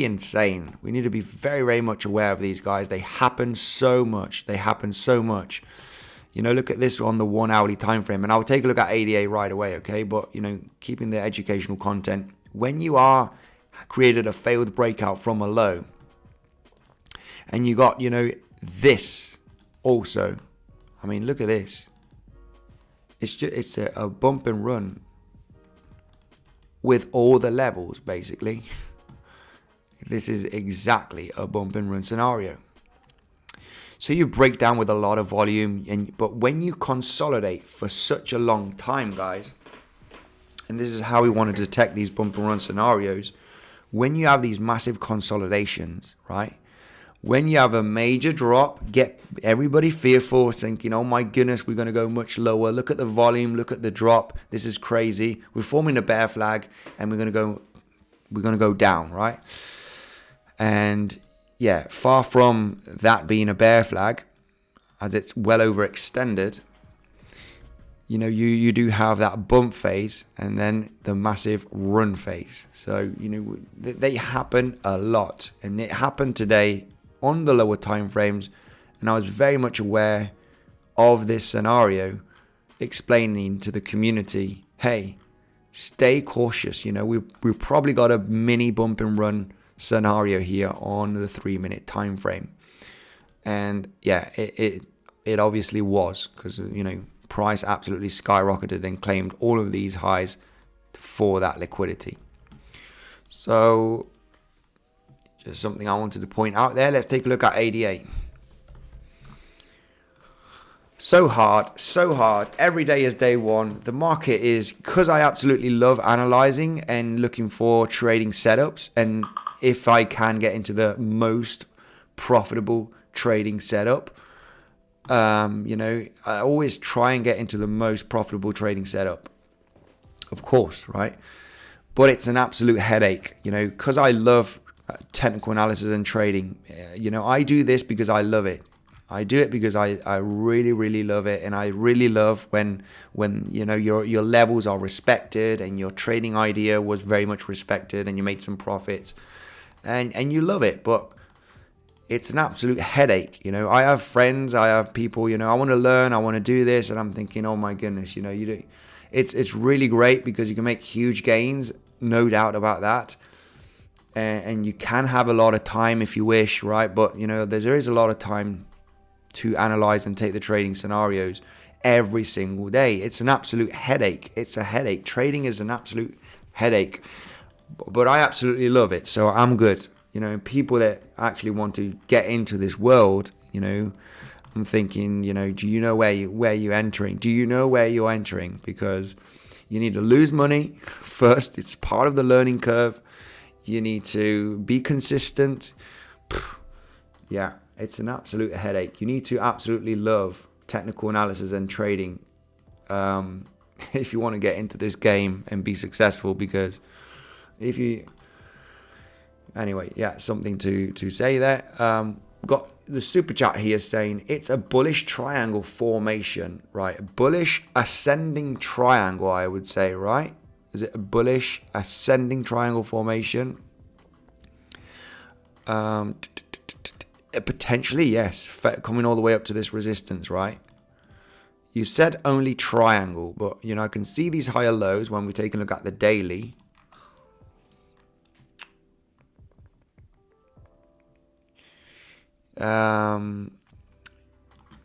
A: insane. We need to be very, very much aware of these, guys. They happen so much. Look at this on the 1 hourly time frame, and I'll take a look at ADA right away, okay? But keeping the educational content. When you are created a failed breakout from a low, and you got this also. I mean, look at this. It's a bump and run with all the levels, basically. This is exactly a bump and run scenario. So you break down with a lot of volume, but when you consolidate for such a long time, guys, and this is how we want to detect these bump and run scenarios, when you have these massive consolidations, right? When you have a major drop, get everybody fearful, thinking, oh my goodness, we're going to go much lower. Look at the volume, look at the drop. This is crazy. We're forming a bear flag and we're going to go down, right? And yeah, far from that being a bear flag, as it's well overextended, you do have that bump phase and then the massive run phase. So, they happen a lot, and it happened today on the lower time frames, and I was very much aware of this scenario, explaining to the community, hey, stay cautious. We've probably got a mini bump and run scenario here on the 3-minute time frame. And yeah, it obviously was, because price absolutely skyrocketed and claimed all of these highs for that liquidity. So just something I wanted to point out there. Let's take a look at ADA. So hard. Every day is day one. The market is, because I absolutely love analyzing and looking for trading setups, and if I can get into the most profitable trading setup, I always try and get into the most profitable trading setup, of course, right? But it's an absolute headache, because I love technical analysis and trading. I do this because I love it. I do it because I really, really love it, and I really love when your levels are respected and your trading idea was very much respected and you made some profits, and you love it. But it's an absolute headache. I have friends, I have people, I want to learn, I want to do this, and I'm thinking, oh my goodness, it's really great because you can make huge gains, no doubt about that. and you can have a lot of time if you wish, right? But you know, there is a lot of time to analyze and take the trading scenarios every single day. It's an absolute headache. It's a headache. Trading is an absolute headache, but I absolutely love it. So I'm good. You know, people that actually want to get into this world, you know, I'm thinking, you know, do you know where you're entering? Do you know where you're entering? Because you need to lose money first. It's part of the learning curve. You need to be consistent. Yeah, it's an absolute headache. You need to absolutely love technical analysis and trading if you want to get into this game and be successful. Because if you... Anyway, yeah, something to say there. Got the super chat here saying it's a bullish triangle formation, right? Bullish ascending triangle, I would say, right? Is it a bullish ascending triangle formation? Potentially, yes. Coming all the way up to this resistance, right? You said only triangle, but you know, I can see these higher lows when we take a look at the daily.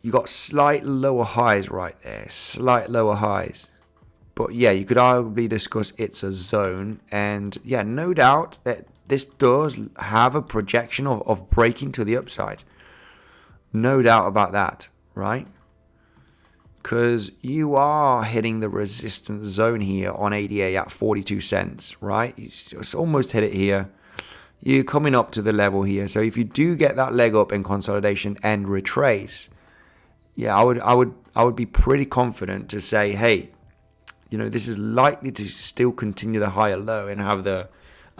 A: You got slight lower highs right there, slight lower highs, but yeah, you could arguably discuss it's a zone, and yeah, no doubt that this does have a projection of breaking to the upside, no doubt about that, right? Because you are hitting the resistance zone here on ADA at 42 cents, right? It's almost hit it here. You're coming up to the level here. So if you do get that leg up in consolidation and retrace, yeah, I would be pretty confident to say, hey, you know, this is likely to still continue the higher low and have a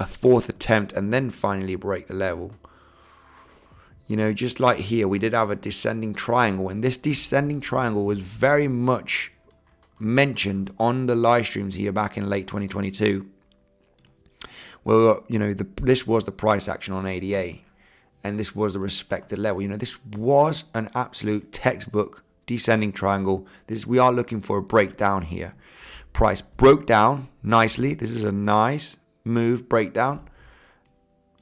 A: fourth attempt and then finally break the level. You know, just like here, we did have a descending triangle, and this descending triangle was very much mentioned on the live streams here back in late 2022. Well, you know, this was the price action on ADA, and this was the respected level. You know, this was an absolute textbook descending triangle. We are looking for a breakdown here. Price broke down nicely. This is a nice move breakdown.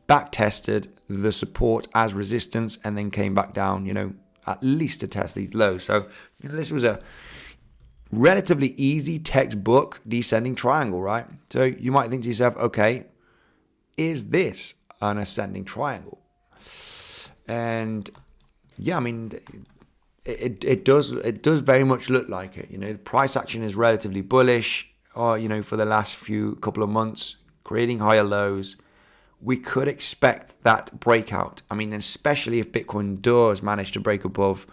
A: Back tested the support as resistance and then came back down, you know, at least to test these lows. So, you know, this was a relatively easy textbook descending triangle, right? So you might think to yourself, okay, is this an ascending triangle? And yeah, I mean, it does very much look like it. You know, the price action is relatively bullish, or you know, for the last couple of months, creating higher lows. We could expect that breakout. I mean, especially if Bitcoin does manage to break above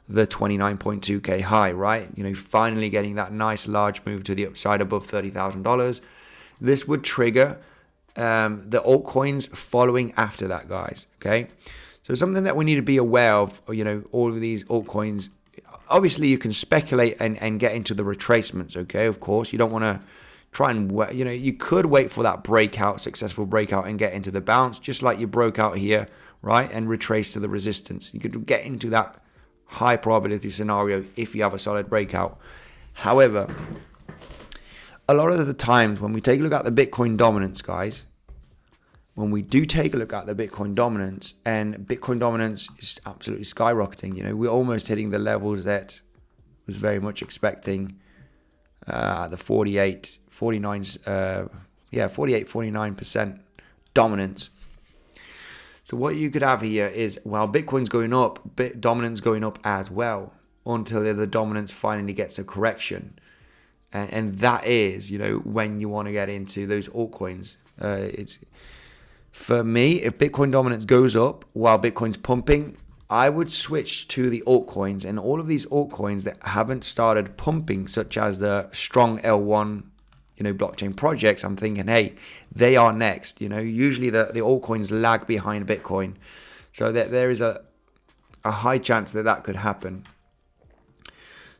A: the 29.2k high, right? You know, finally getting that nice large move to the upside above $30,000. This would trigger the altcoins following after that, guys. Okay, so something that we need to be aware of, you know, all of these altcoins. Obviously, you can speculate and get into the retracements. Okay, of course, you don't want to try and, you know, you could wait for that breakout, successful breakout, and get into the bounce, just like you broke out here, right, and retrace to the resistance. You could get into that high probability scenario if you have a solid breakout. However, a lot of the times when we take a look at the Bitcoin dominance, guys, when we do take a look at the Bitcoin dominance, and Bitcoin dominance is absolutely skyrocketing, you know, we're almost hitting the levels that was very much expecting at the 49% dominance. So what you could have here is, while Bitcoin's going up, dominance going up as well, until the dominance finally gets a correction. And that is, you know, when you want to get into those altcoins. It's, for me, if Bitcoin dominance goes up while Bitcoin's pumping, I would switch to the altcoins, and all of these altcoins that haven't started pumping, such as the strong L1, you know, blockchain projects. I'm thinking, hey, they are next. You know, usually the altcoins lag behind Bitcoin, so that there is a high chance that could happen.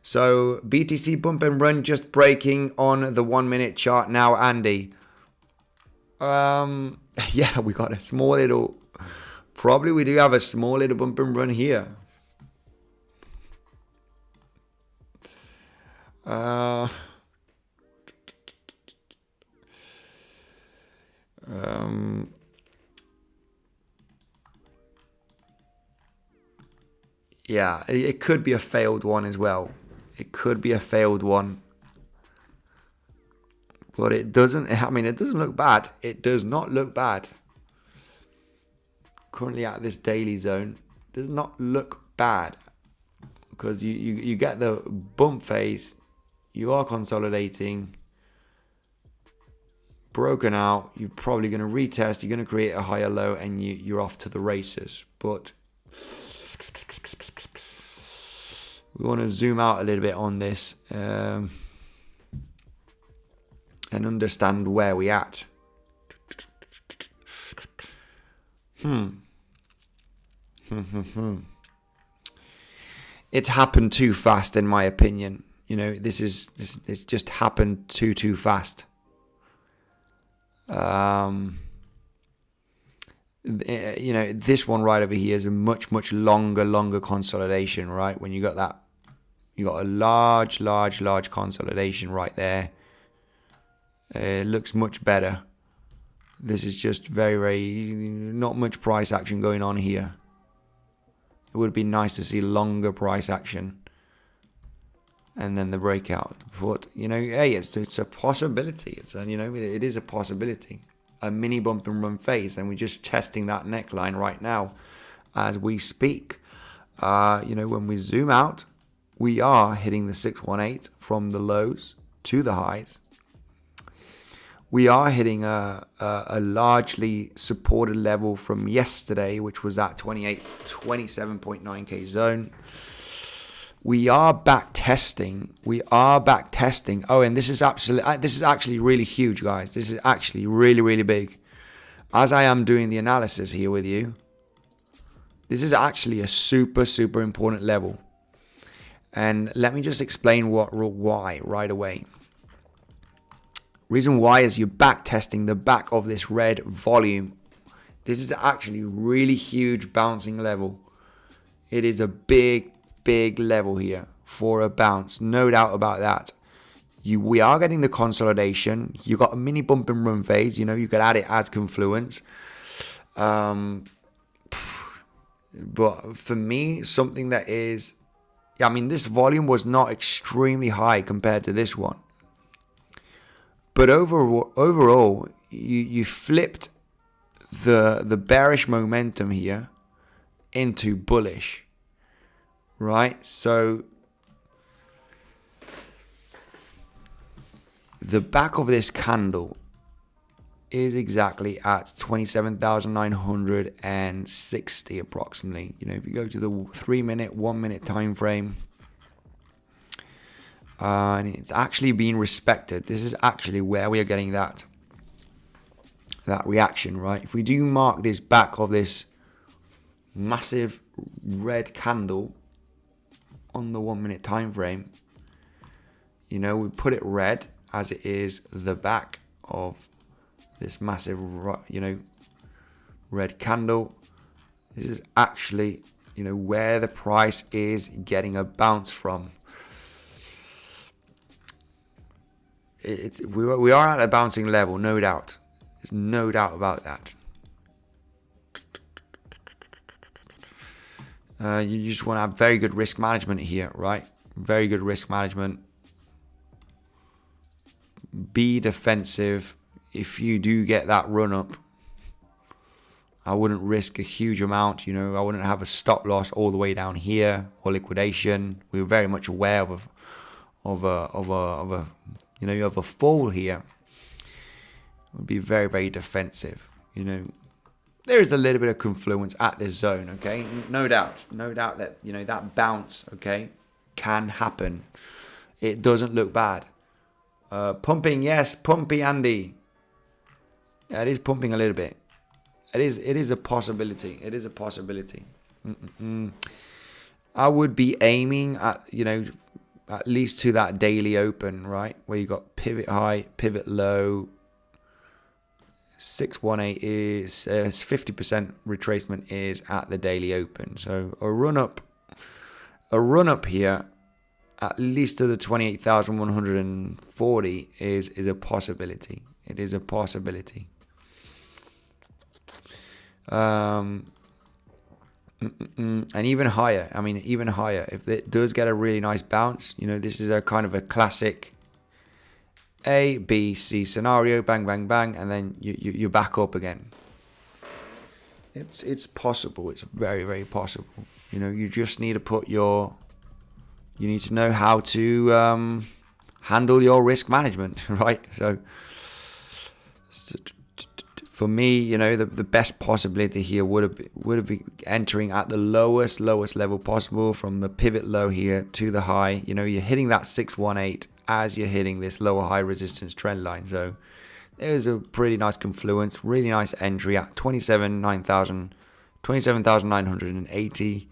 A: So BTC bump and run just breaking on the 1 minute chart now, Andy. Yeah, we got a small little. Probably we do have a small little bump and run here. yeah, it could be a failed one as well. It could be a failed one. But it doesn't, I mean, it doesn't look bad. It does not look bad. Currently at this daily zone, does not look bad. Because you get the bump phase. You are consolidating. Broken out. You're probably going to retest. You're going to create a higher low and you're off to the races. But we want to zoom out a little bit on this and understand where we're at. It's happened too fast, in my opinion. You know, this just happened too fast. You know, this one right over here is a much longer consolidation, right? When you got that, you got a large consolidation right there. It looks much better. This is just very not much price action going on here. It would be nice to see longer price action and then the breakout. But, you know, hey, it's a possibility. You know, it is a possibility. A mini bump and run phase, and we're just testing that neckline right now as we speak. You know, when we zoom out, we are hitting the 618 from the lows to the highs. We are hitting a largely supported level from yesterday, which was that 27.9k zone. We are back testing. Oh, and this is actually really huge, guys. This is actually really big. As I am doing the analysis here with you, this is actually a super important level. And let me just explain why right away. Reason why is you're back testing the back of this red volume. This is actually really huge bouncing level. It is a big level here for a bounce, no doubt about that. We are getting the consolidation. You got a mini bump and run phase. You know, you could add it as confluence. But for me, something that is, I mean, this volume was not extremely high compared to this one. But overall, you flipped the bearish momentum here into bullish, right? So the back of this candle is exactly at 27,960 approximately. You know, if you go to the 3-minute, 1-minute time frame, and it's actually being respected. This is actually where we are getting that reaction, right? If we do mark this back of this massive red candle on the 1-minute time frame, you know, we put it red as it is the back of this massive, you know, red candle. This is actually, you know, where the price is getting a bounce from. We are at a bouncing level, no doubt. There's no doubt about that. You just want to have very good risk management here, right? Very good risk management. Be defensive. If you do get that run up, I wouldn't risk a huge amount. You know, I wouldn't have a stop loss all the way down here or liquidation. We were very much aware of a you know, you have a fall here. It would be very defensive. You know, there is a little bit of confluence at this zone, okay? No doubt that, you know, that bounce, okay, can happen. It doesn't look bad. Pumping, yes, pumpy Andy. Yeah, it is pumping a little bit. It is a possibility. It is a possibility. I would be aiming at, you know, at least to that daily open, right? Where you got pivot high, pivot low. 618 is 50% retracement is at the daily open. So a run up here, at least to the 28,140 is a possibility. It is a possibility. And even higher. I mean, even higher. If it does get a really nice bounce, you know, this is a kind of a classic A, B, C scenario. Bang, bang, bang, and then you back up again. It's possible. It's very, very possible. You know, you just need to put you need to know how to handle your risk management, right? So for me, you know, the best possibility here would be entering at the lowest level possible from the pivot low here to the high. You know, you're hitting that 618 as you're hitting this lower high resistance trend line. So there's a pretty nice confluence, really nice entry at 27,980.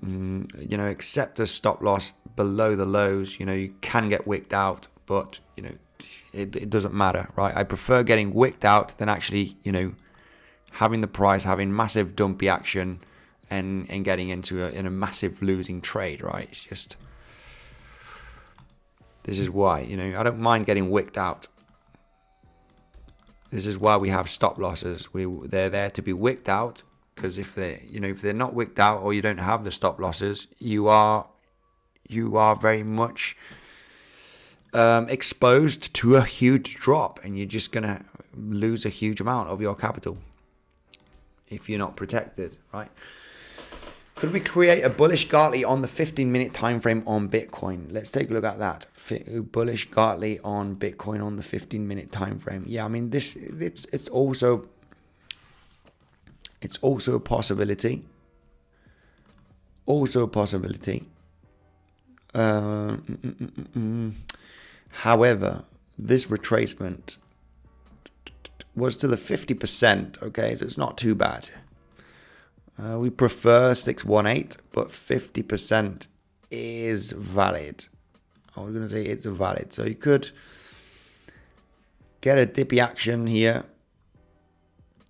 A: You know, accept a stop loss below the lows. You know, you can get wicked out, but you know, it doesn't matter, right? I prefer getting wicked out than actually, you know, having the price having massive dumpy action and getting into a massive losing trade, right? It's just, this is why, you know, I don't mind getting wicked out. This is why we have stop losses. They're there to be wicked out, because if they're not wicked out, or you don't have the stop losses, you are very much exposed to a huge drop, and you're just gonna lose a huge amount of your capital if you're not protected, right? Could we create a bullish Gartley on the 15-minute time frame on Bitcoin? Let's take a look at that. Bullish Gartley on Bitcoin on the 15-minute time frame. Yeah, I mean, it's also a possibility. Also a possibility. However, this retracement was to the 50%, okay, so it's not too bad. We prefer 618, but 50% is valid. I was going to say it's valid. So you could get a dippy action here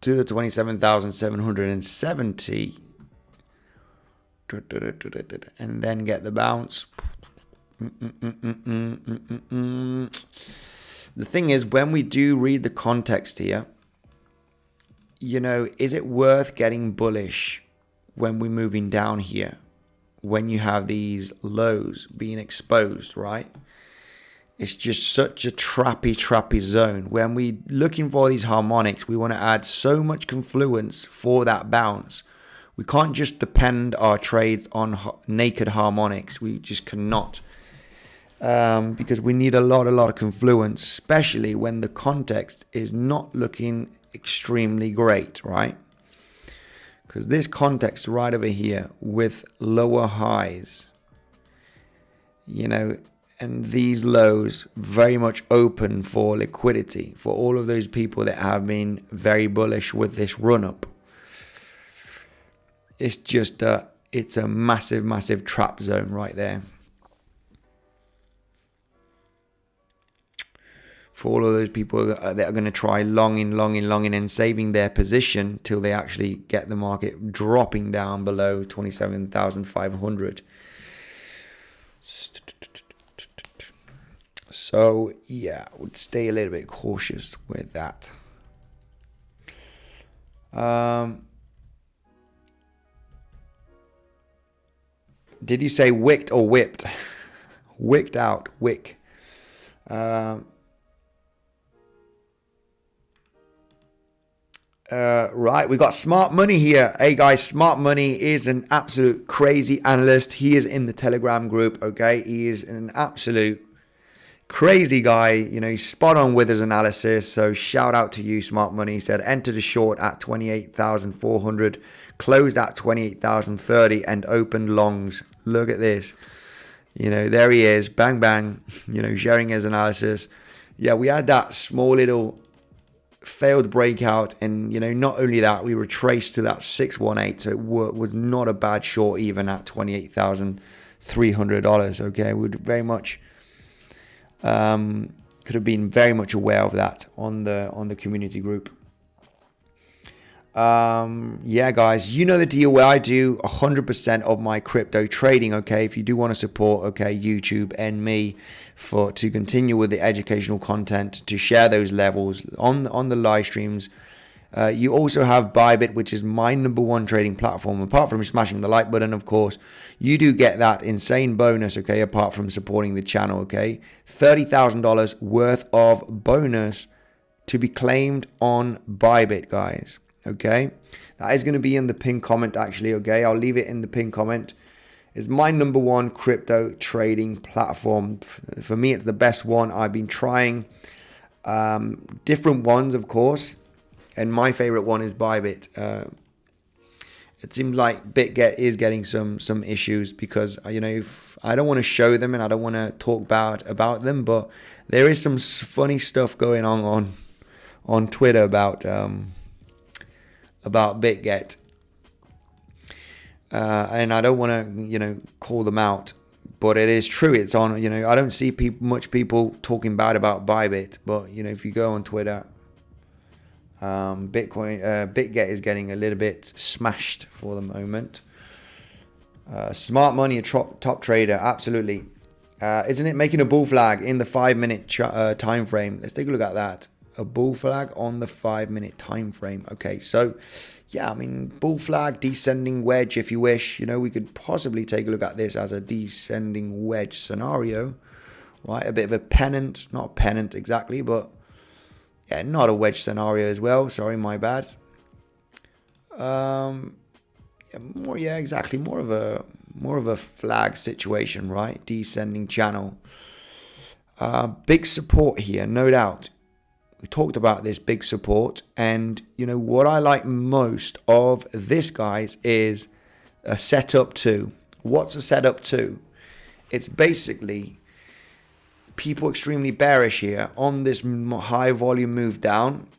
A: to the 27,770 and then get the bounce. The thing is, when we do read the context here, you know, is it worth getting bullish when we're moving down here, when you have these lows being exposed, right? It's just such a trappy zone. When we're looking for these harmonics, we want to add so much confluence for that bounce. We can't just depend our trades on naked harmonics. We just cannot. Because we need a lot of confluence, especially when the context is not looking extremely great, right? Because this context right over here with lower highs, you know, and these lows very much open for liquidity for all of those people that have been very bullish with this run up. It's just it's a massive trap zone right there. For all of those people that are going to try longing and saving their position till they actually get the market dropping down below 27,500. So yeah, I would stay a little bit cautious with that. Did you say wicked or whipped? Wicked out, wick. Right, we got Smart Money here. Hey guys, Smart Money is an absolute crazy analyst. He is in the Telegram group, okay? He is an absolute crazy guy. You know, he's spot on with his analysis. So shout out to you, Smart Money. He said, entered a short at 28,400, closed at 28,030 and opened longs. Look at this. You know, there he is. Bang, bang. You know, sharing his analysis. Yeah, we had that small little failed breakout, and you know, not only that, we retraced to that 618, so it was not a bad short even at $28,300. okay, we would very much could have been very much aware of that on the community group. Yeah guys, you know the deal where I do 100% of my crypto trading, okay? If you do want to support, okay, YouTube and me to continue with the educational content, to share those levels on the live streams, You also have Bybit, which is my #1 trading platform. Apart from smashing the like button, of course, you do get that insane bonus, okay, apart from supporting the channel, okay? $30,000 worth of bonus to be claimed on Bybit, guys, okay? That is going to be in the pinned comment, actually, okay? I'll leave it in the pinned comment. It's my #1 crypto trading platform. For me, it's the best one. I've been trying different ones, of course, and my favorite one is Bybit. It seems like BitGet is getting some issues because, you know, I don't want to show them and I don't want to talk about them, but there is some funny stuff going on Twitter about BitGet. And I don't want to, you know, call them out, but it is true. It's on, you know, I don't see much people talking bad about Bybit, but, you know, if you go on Twitter, BitGet is getting a little bit smashed for the moment. Smart money, a top trader, absolutely. Isn't it making a bull flag in the 5-minute time frame? Let's take a look at that. A bull flag on the 5-minute time frame. Okay, so yeah, I mean, bull flag, descending wedge, if you wish. You know, we could possibly take a look at this as a descending wedge scenario, right? A bit of a pennant, not a pennant exactly, but yeah, not a wedge scenario as well. Sorry, my bad. Yeah, exactly. More of a flag situation, right? Descending channel. Big support here, no doubt. We talked about this big support, and you know what I like most of this, guys, is a setup to. What's a setup to? It's basically people extremely bearish here on this high volume move down.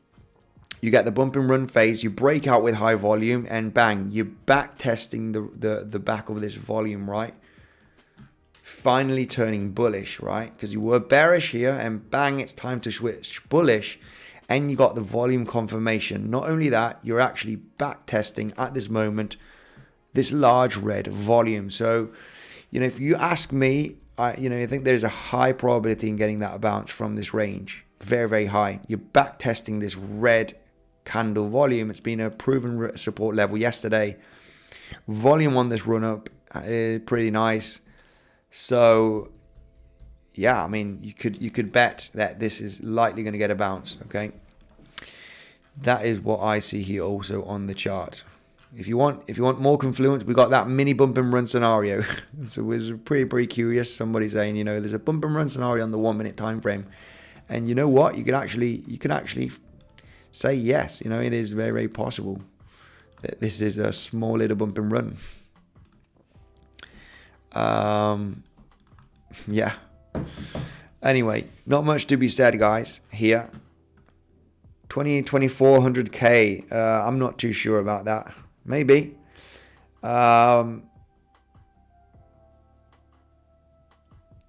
A: You get the bump and run phase, you break out with high volume, and bang, you're back testing the back of this volume, right? Finally turning bullish, right? Because you were bearish here, and bang, it's time to switch bullish, and you got the volume confirmation. Not only that, you're actually back testing at this moment this large red volume. So, you know, if you ask me, I think there's a high probability in getting that bounce from this range. Very, very high. You're back testing this red candle volume. It's been a proven support level yesterday. Volume on this run up is pretty nice. So yeah, I mean, you could bet that this is likely going to get a bounce, okay? That is what I see here also on the chart. If you want more confluence, we got that mini bump and run scenario. So it was pretty curious. Somebody saying, you know, there's a bump and run scenario on the 1-minute time frame. And you know what? You can actually say yes, you know, it is very, very possible that this is a small little bump and run. Yeah. Anyway, not much to be said, guys, here. 2400K. I'm not too sure about that. Maybe.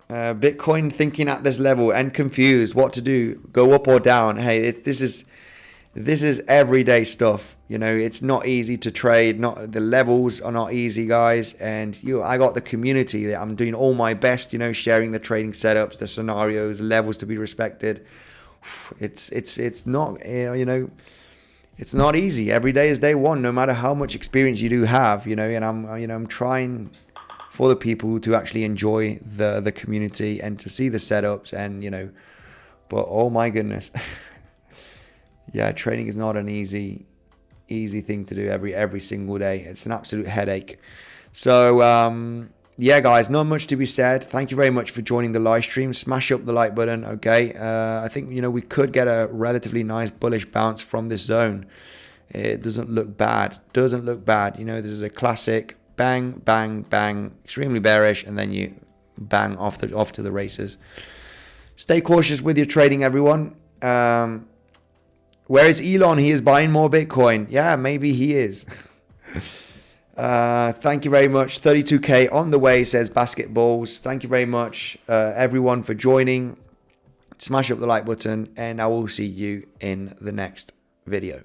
A: Bitcoin thinking at this level and confused what to do, go up or down. Hey, this is everyday stuff. You know, it's not easy to trade. Not the levels are not easy, guys. And I got the community that I'm doing all my best. You know, sharing the trading setups, the scenarios, levels to be respected. It's not, you know, it's not easy. Every day is day one, no matter how much experience you do have. You know, and I'm trying for the people to actually enjoy the community and to see the setups, and you know, but oh my goodness. Yeah, trading is not an easy thing to do every single day. It's an absolute headache. So yeah, guys, not much to be said. Thank you very much for joining the live stream. Smash up the like button, okay? I think, you know, we could get a relatively nice bullish bounce from this zone. It doesn't look bad. Doesn't look bad. You know, this is a classic bang, bang, bang, extremely bearish, and then you bang off to the races. Stay cautious with your trading, everyone. Where is Elon? He is buying more Bitcoin. Yeah, maybe he is. Thank you very much. 32K on the way, says Basketballs. Thank you very much, everyone, for joining. Smash up the like button, and I will see you in the next video.